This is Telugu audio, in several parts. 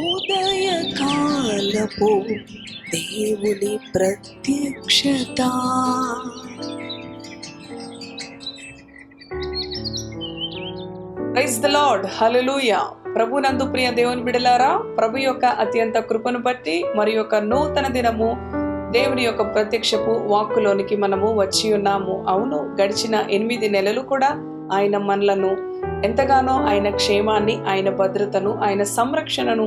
ఉదయకాలపు దేవుని ప్రత్యక్షత. ప్రైజ్ ద లార్డ్, హల్లెలూయా. ప్రభునందు ప్రియ దేవుని బిడలారా, ప్రభు యొక్క అత్యంత కృపను బట్టి మరి యొక్క నూతన దినము దేవుని యొక్క ప్రత్యక్షపు వాక్కులోనికి మనము వచ్చి ఉన్నాము. అవును, గడిచిన 8 నెలలు కూడా ఆయన మనలను ఎంతగానో ఆయన క్షేమాన్ని, ఆయన భద్రతను, ఆయన సంరక్షణను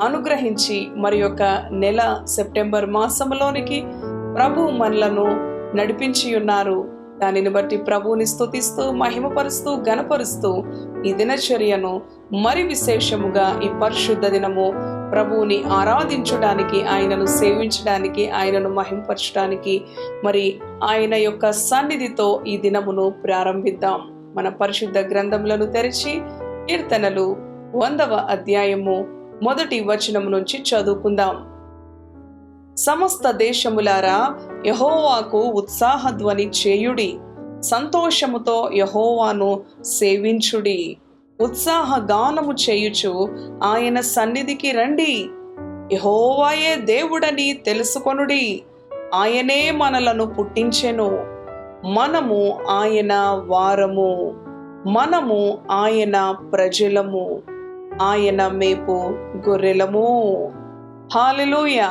అనుగ్రహించి మరి యొక్క నెల సెప్టెంబర్ మాసంలోనికి ప్రభు మనలను నడిపించి ఉన్నారు. దానిని బట్టి ప్రభువుని స్తుతిస్తూ, మహిమపరుస్తూ, ఘనపరుస్తూ ఈ దినచర్యను మరి విశేషముగా ఈ పరిశుద్ధ దినము ప్రభువుని ఆరాధించడానికి, ఆయనను సేవించడానికి, ఆయనను మహిమపరచడానికి మరి ఆయన యొక్క సన్నిధితో ఈ దినమును ప్రారంభిద్దాం. మన పరిశుద్ధ గ్రంథములను తెరిచి కీర్తనలు 100వ అధ్యాయము 1వ వచనం నుంచి చదువుకుందాం. సమస్త దేశములారా, యెహోవాకు ఉత్సాహధ్వని చేయుడి, సంతోషముతో యెహోవాను సేవించుడి. ఉత్సాహ గానము చేయుచు ఆయన సన్నిధికి రండి. యెహోవాయే దేవుడని తెలుసుకొనుడి. ఆయనే మనలను పుట్టించెను. మనము ఆయన వారము, మనము ఆయన ప్రజలము, ఆయన మేపు గొర్రెలము. హల్లెలూయా.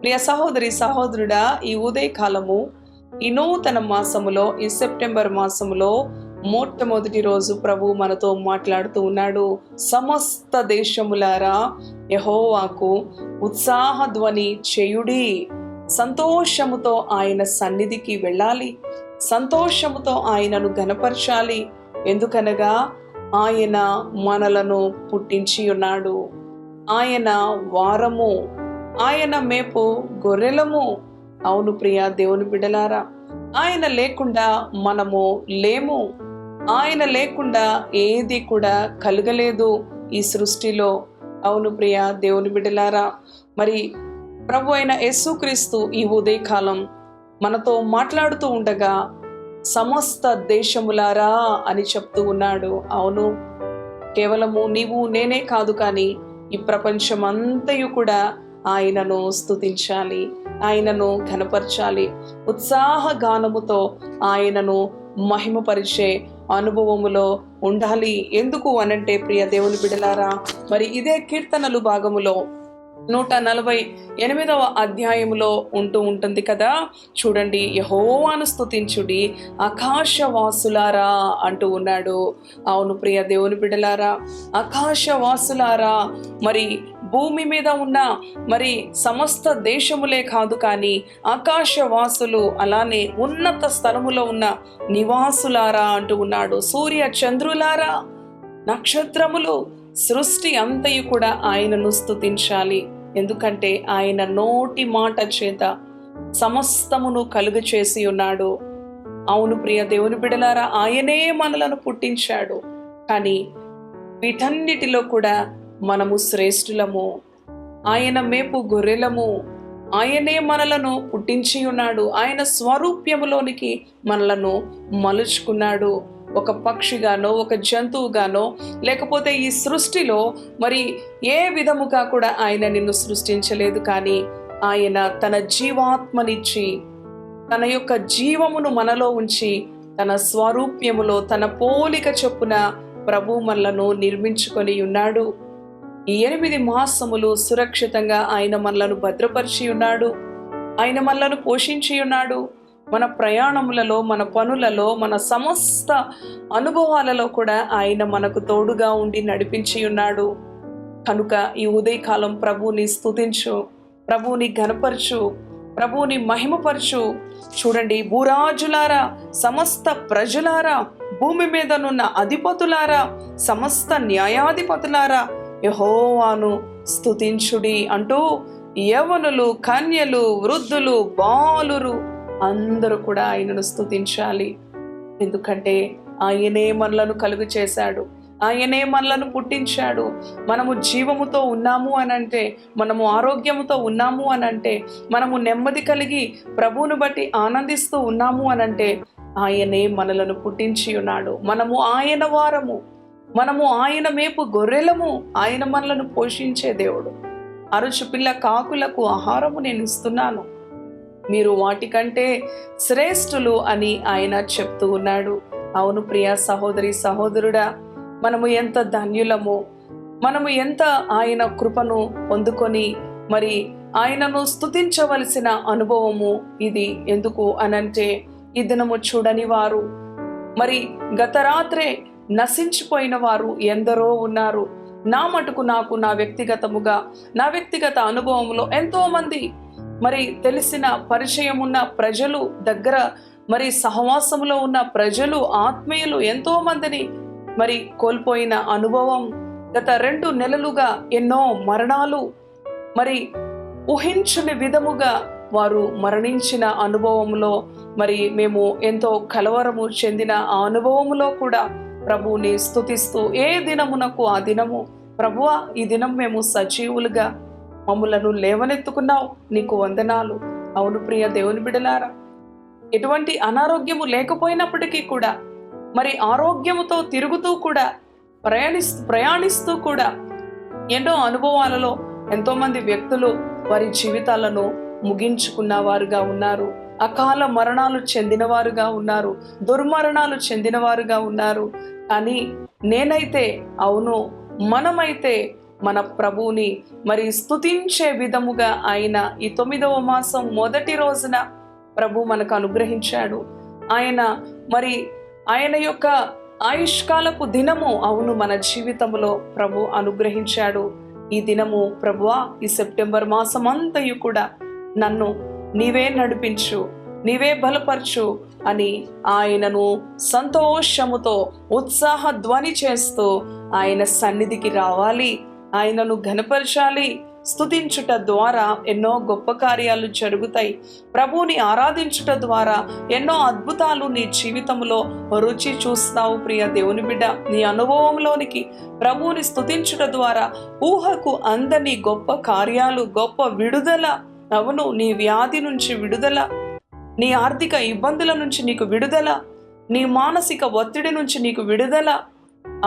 ప్రియ సహోదరి సహోదరుడా, ఈ ఉదయకాలము, ఈ నూతన మాసములో, ఈ సెప్టెంబర్ మాసములో మొట్టమొదటి రోజు ప్రభు మనతో మాట్లాడుతూ ఉన్నాడు. సమస్త దేశములారా, యెహోవాకు ఉత్సాహ ధ్వని చేయుడి. సంతోషముతో ఆయన సన్నిధికి వెళ్ళాలి, సంతోషముతో ఆయనను ఘనపరచాలి. ఎందుకనగా ఆయన మనలను పుట్టించి ఉన్నాడు. ఆయన వారము, ఆయన మేపు గొర్రెలము. అవును ప్రియ దేవుని బిడ్డలారా, ఆయన లేకుండా మనము లేము. ఆయన లేకుండా ఏది కూడా కలగలేదు ఈ సృష్టిలో. అవును ప్రియ దేవుని బిడ్డలారా, మరి ప్రభు అయిన యేసుక్రీస్తు ఈ ఉదయకాలం మనతో మాట్లాడుతూ ఉండగా సమస్త దేశములారా అని చెప్తూ ఉన్నాడు. అవును, కేవలము నీవు నేనే కాదు, కానీ ఈ ప్రపంచం అంతయు కూడా ఆయనను స్తుతించాలి, ఆయనను ఘనపరచాలి, ఉత్సాహ గానముతో ఆయనను మహిమపరిచే అనుభవములో ఉండాలి. ఎందుకు అనంటే ప్రియ దేవుని బిడ్డలారా, మరి ఇదే కీర్తనలు భాగములో 148వ అధ్యాయములో ఉంటుంది కదా, చూడండి. యెహోవాను స్తుతించుడి ఆకాశవాసులారా అంటూ ఉన్నాడు. అవును ప్రియ దేవుని బిడ్డలారా, ఆకాశవాసులారా, మరి భూమి మీద ఉన్న మరి సమస్త దేశములే కాదు, కానీ ఆకాశవాసులు, అలానే ఉన్నత స్థలములో ఉన్న నివాసులారా అంటూ ఉన్నాడు. సూర్య చంద్రులారా, నక్షత్రములు, సృష్టి అంతయు కూడా ఆయనను స్తుతించాలి. ఎందుకంటే ఆయన నోటి మాట చేత సమస్తమును కలుగు చేసి ఉన్నాడు. అవును ప్రియ దేవుని బిడలారా, ఆయనే మనలను పుట్టించాడు. కానీ వీటన్నిటిలో కూడా మనము శ్రేష్ఠులము, ఆయన మేపు గొర్రెలము. ఆయనే మనలను పుట్టించి ఉన్నాడు. ఆయన స్వరూప్యములోనికి మనలను మలుచుకున్నాడు. ఒక పక్షిగానో, ఒక జంతువుగానో, లేకపోతే ఈ సృష్టిలో మరి ఏ విధముగా కూడా ఆయన నిన్ను సృష్టించలేదు. కానీ ఆయన తన జీవాత్మనిచ్చి, తన యొక్క జీవమును మనలో ఉంచి, తన స్వరూప్యములో తన పోలిక చొప్పున ప్రభు మనలను నిర్మించుకొని ఉన్నాడు. ఈ 8 మాసములు సురక్షితంగా ఆయన మనలను భద్రపరిచి ఉన్నాడు. ఆయన మనలను పోషించి ఉన్నాడు. మన ప్రయాణములలో, మన పనులలో, మన సమస్త అనుభవాలలో కూడా ఆయన మనకు తోడుగా ఉండి నడిపించి ఉన్నాడు. కనుక ఈ ఉదయకాలం ప్రభువుని స్తుతించు, ప్రభువుని ఘనపరచు, ప్రభువుని మహిమపరచు. చూడండి, భూరాజులారా, సమస్త ప్రజలారా, భూమి మీదనున్న అధిపతులారా, సమస్త న్యాయాధిపతులారా, యెహోవాను స్తుతించుడి అంటూ యవనులు, కన్యలు, వృద్ధులు, బాలురు అందరూ కూడా ఆయనను స్తుతించాలి. ఎందుకంటే ఆయనే మనలను కలుగు చేశాడు, ఆయనే మనలను పుట్టించాడు. మనము జీవముతో ఉన్నాము అనంటే, మనము ఆరోగ్యముతో ఉన్నాము అనంటే, మనము నెమ్మది కలిగి ప్రభువును బట్టి ఆనందిస్తూ ఉన్నాము అనంటే ఆయనే మనలను పుట్టించి ఉన్నాడు. మనము ఆయన వారము, మనము ఆయన మేపు గొర్రెలము, ఆయన మనలను పోషించే దేవుడు. అరుచు పిల్ల కాకులకు ఆహారము నేను ఇస్తున్నాను, మీరు వాటికంటే శ్రేష్ఠులు అని ఆయన చెప్తూ ఉన్నాడు. అవును ప్రియ సహోదరి సహోదరుడా, మనము ఎంత ధన్యులమో, మనము ఎంత ఆయన కృపను పొందుకొని మరి ఆయనను స్తుతించవలసిన అనుభవము ఇది. ఎందుకు అనంటే ఈ దినము చూడని వారు, మరి గత రాత్రే నశించిపోయిన వారు ఎందరో ఉన్నారు. నా మటుకు నాకు నా వ్యక్తిగత అనుభవంలో ఎంతో మంది మరి తెలిసిన పరిచయం ఉన్న ప్రజలు, దగ్గర మరి సహవాసంలో ఉన్న ప్రజలు, ఆత్మీయులు ఎంతో మందిని మరి కోల్పోయిన అనుభవం. గత 2 నెలలుగా ఎన్నో మరణాలు, మరి ఊహించని విధముగా వారు మరణించిన అనుభవంలో మరి మేము ఎంతో కలవరము చెందిన ఆ అనుభవంలో కూడా ప్రభువుని స్తుతిస్తూ ఏ దినమునకు ఆ దినము, ప్రభువా ఈ దినం మేము సజీవులుగా మమ్ములను లేవనెత్తుకున్నావు, నీకు వందనాలు. అవును ప్రియ దేవుని బిడ్డలారా, ఎటువంటి అనారోగ్యము లేకపోయినప్పటికీ కూడా మరి ఆరోగ్యముతో తిరుగుతూ కూడా ప్రయాణిస్తూ కూడా ఎన్నో అనుభవాలలో ఎంతో మంది వ్యక్తులు వారి జీవితాలను ముగించుకున్న వారుగా ఉన్నారు. అకాల మరణాలు చెందిన వారుగా ఉన్నారు, దుర్మరణాలు చెందిన వారుగా ఉన్నారు. కానీ నేనైతే, అవును మనమైతే మన ప్రభువుని మరి స్తుతించే విధముగా ఆయన ఈ 9వ మాసం మొదటి రోజున ప్రభు మనకు అనుగ్రహించాడు. ఆయన యొక్క ఆయుష్కాలపు దినము, అవును మన జీవితంలో ప్రభు అనుగ్రహించాడు. ఈ దినము ప్రభువా, ఈ సెప్టెంబర్ మాసం అంతయు కూడా నన్ను నీవే నడిపించు, నీవే బలపరచు అని ఆయనను సంతోషముతో ఉత్సాహ ధ్వని చేస్తూ ఆయన సన్నిధికి రావాలి, ఆయనను ఘనపరచాలి. స్తుతించుట ద్వారా ఎన్నో గొప్ప కార్యాలు జరుగుతాయి. ప్రభువుని ఆరాధించుట ద్వారా ఎన్నో అద్భుతాలు నీ జీవితంలో రుచి చూస్తావు ప్రియ దేవుని బిడ్డ. నీ అనుభవంలోనికి ప్రభువుని స్తుతించుట ద్వారా ఊహకు అందని గొప్ప కార్యాలు, గొప్ప విడుదల, అవును నీ వ్యాధి నుంచి విడుదల, నీ ఆర్థిక ఇబ్బందుల నుంచి నీకు విడుదల, నీ మానసిక ఒత్తిడి నుంచి నీకు విడుదల,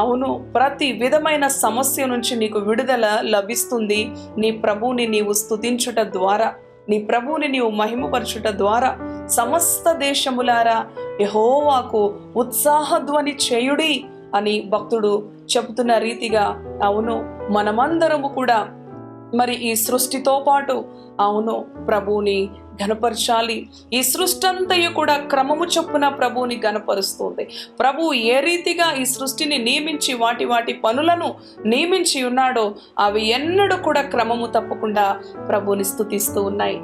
అవును ప్రతి విధమైన సమస్య నుంచి నీకు విడుదల లభిస్తుంది నీ ప్రభువుని నీవు స్తుతించుట ద్వారా, నీ ప్రభువుని నీవు మహిమపరచుట ద్వారా. సమస్త దేశములారా యెహోవాకు ఉత్సాహధ్వని చేయుడి అని భక్తుడు చెబుతున్న రీతిగా, అవును మనమందరము కూడా మరి ఈ సృష్టితో పాటు, అవును ప్రభువుని ఘనపరచాలి. ఈ సృష్టి అంతయు కూడా క్రమము చొప్పున ప్రభువుని ఘనపరుస్తుంది. ప్రభు ఏ రీతిగా ఈ సృష్టిని నియమించి వాటి పనులను నియమించి ఉన్నాడో అవి ఎన్నడూ కూడా క్రమము తప్పకుండా ప్రభువుని స్తుతిస్తూ ఉన్నాయి.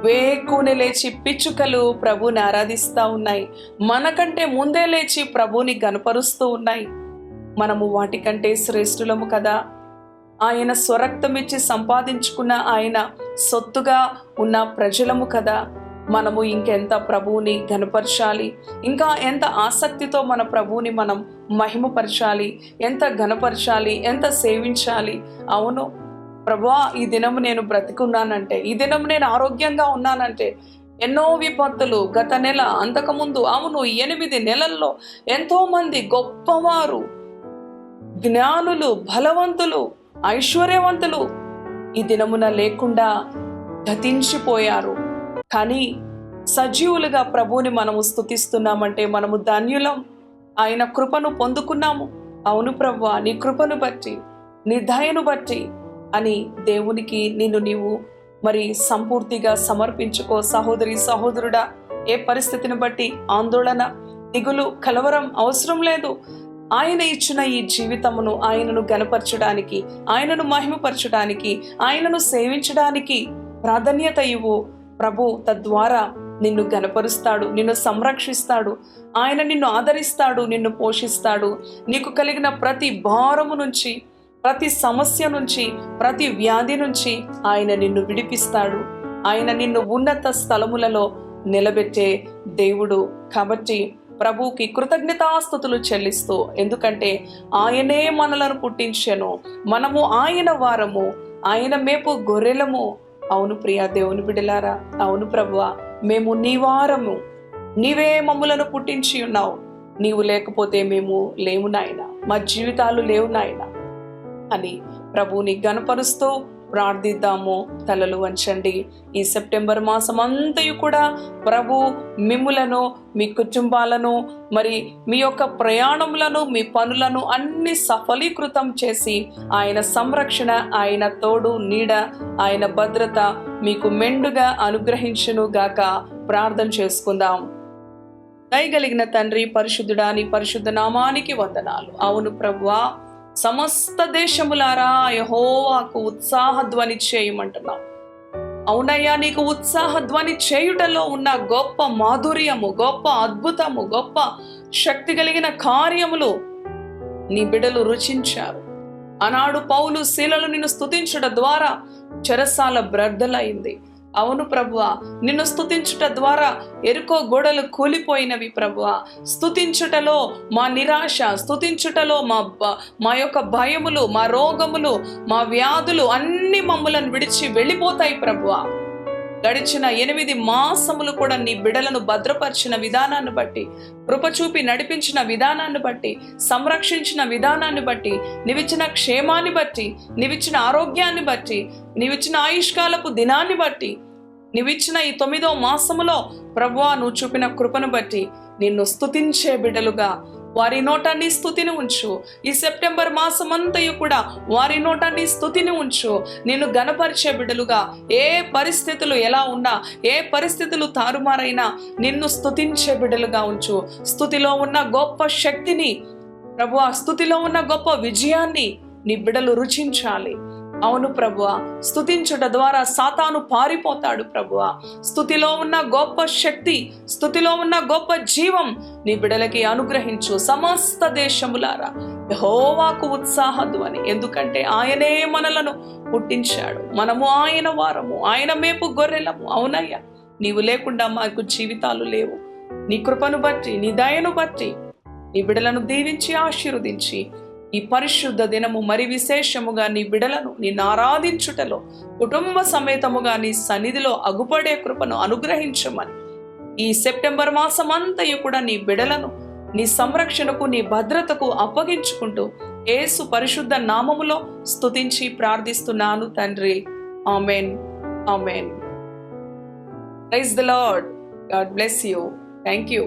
వేకుని లేచి పిచ్చుకలు ప్రభువుని ఆరాధిస్తూ ఉన్నాయి. మనకంటే ముందే లేచి ప్రభువుని ఘనపరుస్తూ ఉన్నాయి. మనము వాటికంటే శ్రేష్ఠులము కదా. ఆయన స్వరక్తమిచ్చి సంపాదించుకున్న ఆయన సొత్తుగా ఉన్న ప్రజలము కదా. మనము ఇంకెంత ప్రభువుని ఘనపరచాలి, ఇంకా ఎంత ఆసక్తితో మన ప్రభువుని మనం మహిమపరచాలి, ఎంత ఘనపరచాలి, ఎంత సేవించాలి. అవును ప్రభువా, ఈ దినము నేను బ్రతికున్నానంటే, ఈ దినము నేను ఆరోగ్యంగా ఉన్నానంటే, ఎన్నో విపత్తులు గత నెల, అంతకుముందు, అవును 8 నెలల్లో ఎంతో మంది గొప్పవారు, జ్ఞానులు, బలవంతులు, ఐశ్వర్యవంతులు ఈ దినమున లేకుండా గతించిపోయారు. కానీ సజీవులుగా ప్రభువుని మనము స్తుతిస్తున్నామంటే మనము ధన్యులం. ఆయన కృపను పొందుకున్నాము. అవును ప్రభువా, నీ కృపను బట్టి, నీ దయను బట్టి అని దేవునికి నిన్ను నీవు మరి సంపూర్తిగా సమర్పించుకో. సహోదరి సహోదరుడా, ఏ పరిస్థితిని బట్టి ఆందోళన, దిగులు, కలవరం అవసరం లేదు. ఆయన ఇచ్చిన ఈ జీవితమును ఆయనను గణపరచడానికి, ఆయనను మహిమపరచడానికి, ఆయనను సేవించడానికి ప్రాధాన్యత ఇవ్వు. ప్రభు తద్వారా నిన్ను గణపరుస్తాడు, నిన్ను సంరక్షిస్తాడు, ఆయన నిన్ను ఆదరిస్తాడు, నిన్ను పోషిస్తాడు. నీకు కలిగిన ప్రతి భారము నుంచి, ప్రతి సమస్య నుంచి, ప్రతి వ్యాధి నుంచి ఆయన నిన్ను విడిపిస్తాడు. ఆయన నిన్ను ఉన్నత స్థలములలో నిలబెట్టే దేవుడు. కాబట్టి ప్రభువుకి కృతజ్ఞతాస్తుతులు చెల్లిస్తూ, ఎందుకంటే ఆయనే మనలను పుట్టించెను, మనము ఆయన వారము, ఆయన మేపు గొర్రెలము. అవును ప్రియ దేవుని బిడ్డలారా, అవును ప్రభువా, మేము నీ వారము, నీవే మమ్ములను పుట్టించి ఉన్నావు, నీవు లేకపోతే మేము లేము నాయనా. మా జీవితాలు లేవు నాయన అని ప్రభువుని గణపరుస్తూ ప్రార్థిద్దాము. తలలు వంచండి. ఈ సెప్టెంబర్ మాసం అంతయు కూడా ప్రభు మిమ్ములను, మీ కుటుంబాలను, మరి మీ యొక్క ప్రయాణములను, మీ పనులను అన్ని సఫలీకృతం చేసి ఆయన సంరక్షణ, ఆయన తోడు నీడ, ఆయన భద్రత మీకు మెండుగా అనుగ్రహించును గాక. ప్రార్థన చేసుకుందాం. దయగలిగిన తండ్రి, పరిశుద్ధుడా, నీ పరిశుద్ధ నామానికి వందనాలు. అవును ప్రభువా, సమస్త దేశములారా యెహోవాకు ఉత్సాహ ధ్వని చేయమంటున్నావు. అవునయ్యా, నీకు ఉత్సాహ ధ్వని చేయుటలో ఉన్న గొప్ప మాధుర్యము, గొప్ప అద్భుతము, గొప్ప శక్తి కలిగిన కార్యములు నీ బిడ్డలు రుచించారు. ఆనాడు పౌలు శీలలు నిన్ను స్తుతించుట ద్వారా చెరసాల బ్రద్దలైంది. అవును ప్రభువా, నిన్ను స్తుతించుట ద్వారా ఎరుకో గోడలు కూలిపోయినవి ప్రభువా. స్తుతించుటలో మా నిరాశ, స్తుతించుటలో మా యొక్క భయములు, మా రోగములు, మా వ్యాధులు అన్ని మమ్ములను విడిచి వెళ్ళిపోతాయి ప్రభువా. గడిచిన 8 మాసములు కూడా నీ బిడలను భద్రపరిచిన విధానాన్ని బట్టి, కృపచూపి నడిపించిన విధానాన్ని బట్టి, సంరక్షించిన విధానాన్ని బట్టి, నీవిచ్చిన క్షేమాన్ని బట్టి, నీవిచ్చిన ఆరోగ్యాన్ని బట్టి, నీవిచ్చిన ఆయుష్కాలపు దినాన్ని బట్టి, నీవిచ్చిన ఈ 9వ మాసములో ప్రభువా నువ్వు చూపిన కృపను బట్టి నిన్ను స్తుతించే బిడ్డలుగా వారి నోట నీ స్తుతిని ఉంచు. ఈ సెప్టెంబర్ మాసమంతయు కూడా వారి నోట నీ స్తుతిని ఉంచు. నిన్ను గణపరిచే బిడ్డలుగా, ఏ పరిస్థితులు ఎలా ఉన్నా, ఏ పరిస్థితులు తారుమారైనా నిన్ను స్తుతించే బిడ్డలుగా ఉంచు. స్తుతిలో ఉన్న గొప్ప శక్తిని ప్రభువా, స్తుతిలో ఉన్న గొప్ప విజయాన్ని నీ బిడ్డలు రుచించాలి. అవును ప్రభువా, స్తుతించుట ద్వారా సాతాను పారిపోతాడు ప్రభువా. స్తుతిలో ఉన్న గొప్ప శక్తి, స్తుతిలో ఉన్న గొప్ప జీవం నీ బిడలకి అనుగ్రహించు. సమస్త దేశములారా యెహోవాకు ఉత్సాహ ధ్వని, ఎందుకంటే ఆయనే మనలను పుట్టించాడు. మనము ఆయన వారము, ఆయన మేపు గొర్రెలము. అవునయ్యా, నీవు లేకుండా మాకు జీవితాలు లేవు. నీ కృపను బట్టి, నీ దయను బట్టి నీ బిడలను దీవించి ఆశీర్వదించి ఈ పరిశుద్ధ దినము మరి విశేషముగా నీ బిడలను నిన్ను ఆరాధించుటలో కుటుంబ సమేతముగా నీ సన్నిధిలో అగుపడే కృపను అనుగ్రహించమని ఈ సెప్టెంబర్ మాసం అంతయు కూడా నీ బిడలను నీ సంరక్షణకు, నీ భద్రతకు అప్పగించుకుంటూ యేసు పరిశుద్ధ నామములో స్తుతించి ప్రార్థిస్తున్నాను తండ్రి. Amen, amen. Praise the lord. God bless you. Thank you.